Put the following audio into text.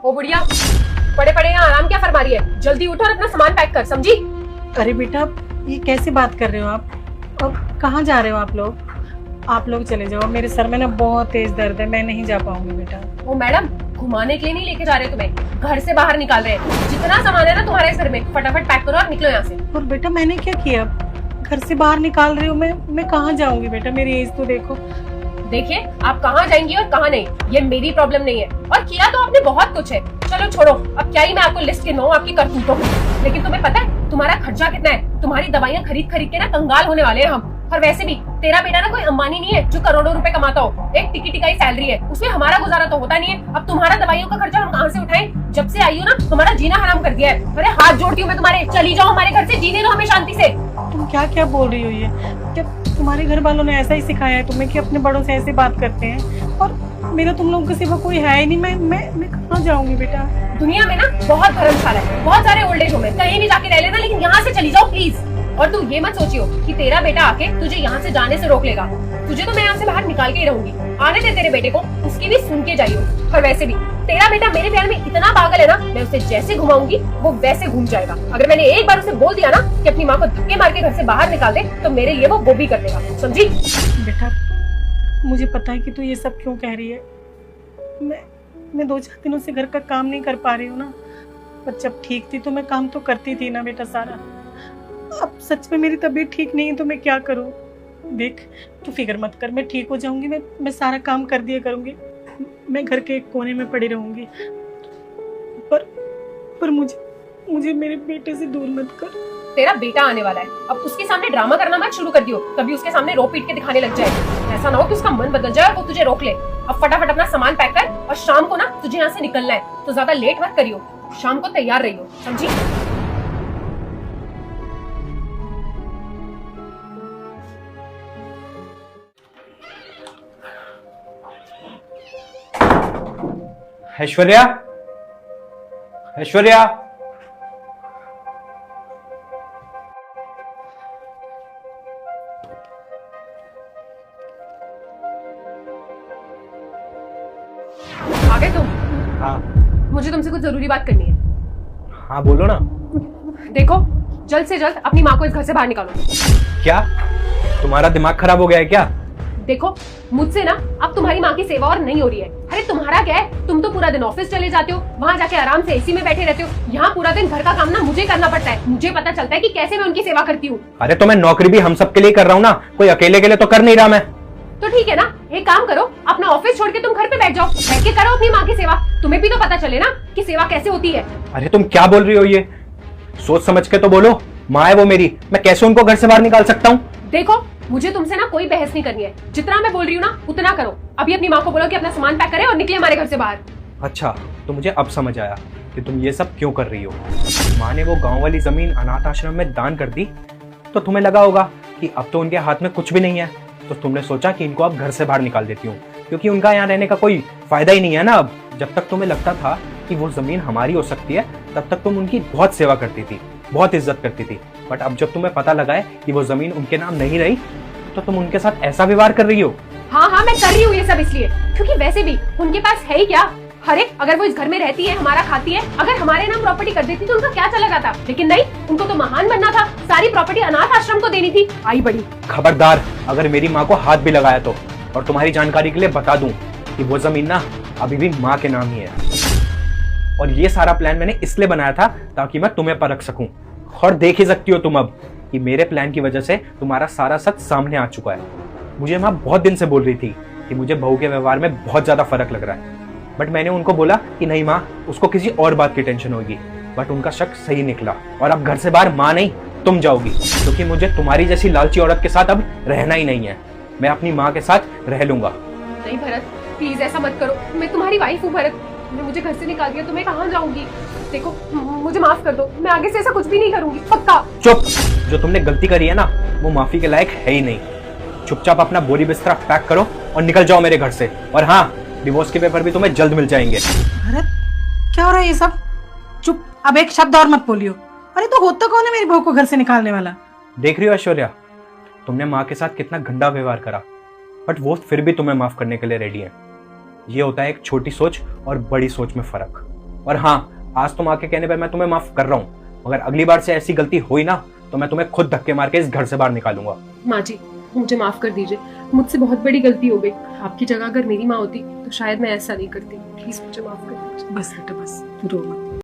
ओ बुढ़िया, पड़े पड़े यहाँ आराम क्या फरमा रही है? जल्दी उठो और अपना सामान पैक कर, समझी? अरे बेटा, ये कैसी बात कर रहे हो आप? और कहाँ जा रहे हो आप लोग? आप लोग चले जाओ, मेरे सर में ना बहुत तेज दर्द है, मैं नहीं जा पाऊंगी बेटा। ओ मैडम, घुमाने के लिए नहीं लेके जा रहे तुम्हें, घर से बाहर निकाल रहे हैं। जितना सामान है ना तुम्हारे घर में, फटाफट पैक करो और निकलो यहाँ से। और बेटा मैंने क्या किया? घर से बाहर निकाल रही हूँ मैं कहाँ जाऊंगी बेटा? मेरी एज तो देखो। देखिए, आप कहाँ जाएंगी और कहाँ नहीं, ये मेरी प्रॉब्लम नहीं है। और किया तो आपने बहुत कुछ है। चलो छोड़ो, अब क्या ही मैं आपको लिस्ट गिनवाऊं आपकी करतूतों की। लेकिन तुम्हें पता है तुम्हारा खर्चा कितना है? तुम्हारी दवाइयाँ खरीद खरीद के ना कंगाल होने वाले हैं हम। और वैसे भी तेरा बेटा ना कोई अंबानी नहीं है जो करोड़ों रुपए कमाता हो। एक टिकी टिकाई सैलरी है, उसमें हमारा गुजारा तो होता नहीं है। अब तुम्हारा दवाइयों का खर्चा हम कहाँ से उठाएं? जब से आई हो ना, हमारा जीना हराम कर दिया है। अरे हाथ जोड़ती हूँ मैं तुम्हारे, चली जाओ हमारे घर से, जीने दो हमें शांति से। तुम क्या क्या बोल रही हो? ये क्या तुम्हारे घर वालों ने ऐसा ही सिखाया है तुम्हें कि अपने बड़ों से ऐसे बात करते हैं? और मेरा तुम लोगों के सिवा कोई है ही नहीं, मैं कहाँ जाऊंगी बेटा? दुनिया में ना बहुत धर्मशाला है, बहुत सारे ओल्ड एज होम है, कहीं भी जाके रह लेना, लेकिन यहाँ से चली जाओ प्लीज। और तू ये मत सोचियो कि तेरा बेटा आके तुझे यहाँ से जाने से रोक लेगा। तुझे तो मैं यहाँ से बाहर निकाल के ही रहूंगी। आने दे तेरे बेटे को, उसकी भी सुन के जाइयो। और वैसे भी तेरा बेटा मेरे प्यार में इतना पागल है ना, मैं उसे जैसे घुमाऊंगी वो वैसे घूम जाएगा। अगर मैंने एक बार उसे बोल दिया ना कि अपनी माँ को धक्के मार के घर से बाहर निकाल दे, तो मेरे लिए वो भी कर देगा, समझी? बेटा मुझे पता है कि तू ये सब क्यों कह रही है। मैं 2-4 दिनों से घर का काम नहीं कर पा रही हूँ ना, पर जब ठीक थी तो मैं काम तो करती थी ना बेटा सारा। अब सच में मेरी तबीयत ठीक नहीं है तो मैं क्या करूँ? देख, तू फिक्र मत कर, मैं ठीक हो जाऊंगी। मैं सारा काम कर दिया करूंगी। मैं घर के एक कोने में पड़ी रहूंगी। पर मुझे मेरे बेटे से दूर मत कर। तेरा बेटा आने वाला है, अब उसके सामने ड्रामा करना मत शुरू कर दियो। कभी उसके सामने रो पीट के दिखाने लग जाए। ऐसा ना हो कि उसका मन बदल जाए और वो तुझे रोक ले। अब फटाफट अपना सामान पैक कर, और शाम को ना तुझे यहाँ से निकलना है, तो ज्यादा लेट मत करियो। शाम को तैयार रहियो, समझी? ऐश्वर्या, ऐश्वर्या, आ गए तुम? हाँ मुझे तुमसे कुछ जरूरी बात करनी है। हाँ बोलो ना। देखो, जल्द से जल्द अपनी माँ को इस घर से बाहर निकालो। क्या तुम्हारा दिमाग खराब हो गया है क्या? देखो, मुझसे ना अब तुम्हारी माँ की सेवा और नहीं हो रही है। अरे तुम्हारा क्या है, तुम तो पूरा दिन ऑफिस चले जाते हो, वहाँ जाके आराम से एसी में बैठे रहते हो। यहाँ पूरा दिन घर का काम ना मुझे करना पड़ता है। मुझे पता चलता है कि कैसे मैं उनकी सेवा करती हूँ। अरे तो मैं नौकरी भी हम सब के लिए कर रहा हूँ ना, कोई अकेले के लिए तो कर नहीं रहा मैं। तो ठीक है ना, एक काम करो, अपना ऑफिस छोड़ के तुम घर पे बैठ जाओ, बैठ के करो अपनी माँ की सेवा। तुम्हें भी तो पता चले ना कि सेवा कैसे होती है। अरे तुम क्या बोल रही हो? ये सोच समझ के तो बोलो। माँ है वो मेरी, मैं कैसे उनको घर से बाहर निकाल सकता हूँ? देखो, मुझे तुमसे ना कोई बहस नहीं करनी है। जितना मैं बोल रही हूँ ना उतना करो। अभी अपनी माँ को बोलो कि अपना सामान पैक करे और निकले हमारे घर से बाहर। अच्छा, तो मुझे अब समझ आया कि तुम ये सब क्यों कर रही हो। माँ ने वो गांव वाली जमीन अनाथ आश्रम में दान कर दी, तो तुम्हें लगा होगा कि अब तो उनके हाथ में कुछ भी नहीं है, तो तुमने सोचा कि इनको अब घर से बाहर निकाल देती हूँ, क्योंकि उनका यहाँ रहने का कोई फायदा ही नहीं है ना। अब जब तक तुम्हें लगता था कि वो जमीन हमारी हो सकती है, तब तक तुम उनकी बहुत सेवा करती थी, बहुत इज्जत करती थी। बट अब जब तुम्हें पता लगा है कि वो जमीन उनके नाम नहीं रही, तो तुम उनके साथ ऐसा व्यवहार कर रही हो। हाँ, मैं कर रही हूँ ये सब इसलिए क्योंकि वैसे भी उनके पास है ही क्या। अरे अगर वो इस घर में रहती है, हमारा खाती है, अगर हमारे नाम प्रॉपर्टी कर देती तो उनका क्या चला जाता? लेकिन नहीं, उनको तो महान बनना था, सारी प्रॉपर्टी अनाथ आश्रम को देनी थी। आई बड़ी खबरदार अगर मेरी माँ को हाथ भी लगाया तो। और तुम्हारी जानकारी के लिए बता दूं कि वो जमीन ना अभी भी माँ के नाम ही है। और ये सारा प्लान मैंने इसलिए बनाया था ताकि मैं तुम्हें परख सकूं। और देख ही सकती हो तुम अब कि मेरे प्लान की वजह से तुम्हारा सारा सच सामने आ चुका है। मुझे माँ बहुत दिन से बोल रही थी कि मुझे बहू के व्यवहार में बहुत ज्यादा फर्क लग रहा है, बट मैंने उनको बोला कि नहीं माँ, उसको किसी और बात की टेंशन होगी। बट उनका शक सही निकला, और अब घर से बाहर माँ नहीं तुम जाओगी, क्योंकि मुझे तुम्हारी जैसी लालची औरत के साथ अब रहना ही नहीं है। मैं अपनी माँ के साथ रह लूंगा। नहीं भरत, प्लीज ऐसा मत करो। मैं तुम्हारी वाइफ हूँ भरत, तुमने मुझे घर से निकाल दिया तो मैं कहाँ जाऊंगी? देखो, मुझे माफ कर दो, मैं आगे से ऐसा कुछ भी नहीं करूंगी, पक्का। चुप, जो तुमने गलती करी है ना वो माफी के लायक है ही नहीं। चुपचाप अपना बोरी बिस्तरा पैक करो और निकल जाओ मेरे घर से। और हाँ, डिवोर्स के पेपर भी तुम्हें जल्द मिल जाएंगे। भरत, क्या हो रहा है ये सब? चुप, अब एक शब्द और मत बोलियो। अरे तो होता कौन है मेरी बहू को घर से निकालने वाला? देख रही हो ऐश्वर्या, तुमने माँ के साथ कितना गंदा व्यवहार करा, बट वो फिर भी तुम्हें माफ करने के लिए रेडी है। ये होता है एक छोटी सोच और बड़ी सोच में फर्क। और हाँ, आज तुम आके कहने पर मैं तुम्हें माफ कर रहा हूँ, मगर अगली बार से ऐसी गलती हुई ना तो मैं तुम्हें खुद धक्के मार के इस घर से बाहर निकालूंगा। माँ जी, मुझे माफ कर दीजिए, मुझसे बहुत बड़ी गलती हो गई। आपकी जगह अगर मेरी माँ होती तो शायद मैं ऐसा नहीं करती। प्लीज मुझे माफ कर दीजिए। बस बेटा बस, तू रो मत।